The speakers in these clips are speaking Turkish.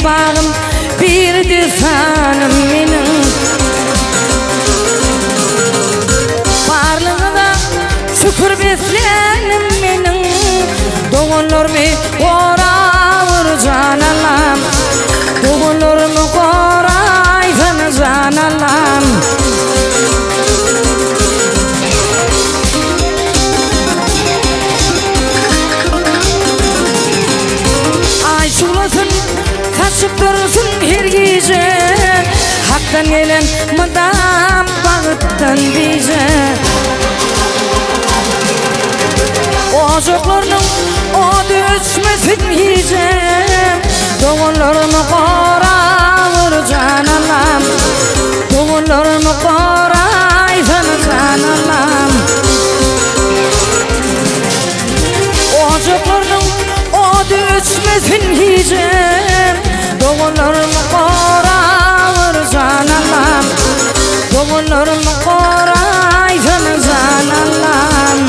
bağım, bir de sanım menin. Barlığına şükür beslenim menin. Doğulurmu koravur canalam, doğulurmu korayfın canalam. Ay şulasın, kaçıp dursun her gece, haktan gelen mıdam bağıttan bize. Ocaklarının o düşmesin iyice, doğullarımı koravur canalam, doğullarımı korayfın canalam. Ocaklarının o düşmesin iyice, doğullarımı koravur canalam, doğullarımı korayfın canalam.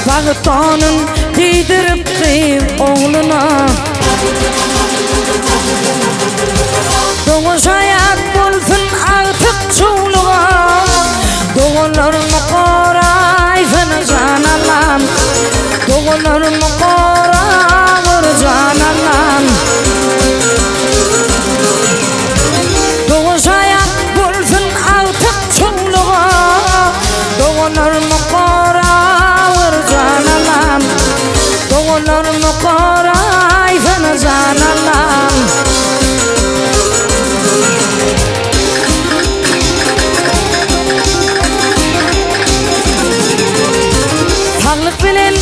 Bağıtanın giydirip kıyıp oğluna, doğuş hayat bulsun artık çoğluğa, doğullarımı korayfın canalam, doğullarımı koravur canalam. Doğuş hayat bulsun artık çoğluğa, doğullarımı koravur canalam, doğullarımı korayfın canalam. Sağlık bilen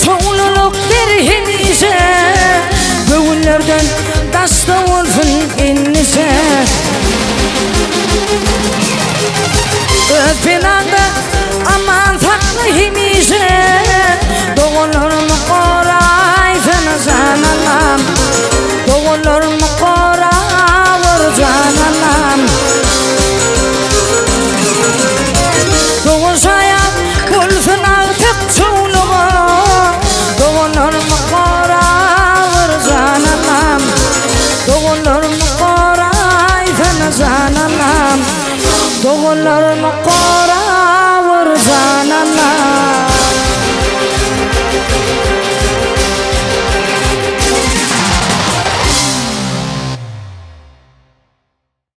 çoğululuk derhin ise, bugünlerden taşta olsun innise. Öz binanda aman saklı himi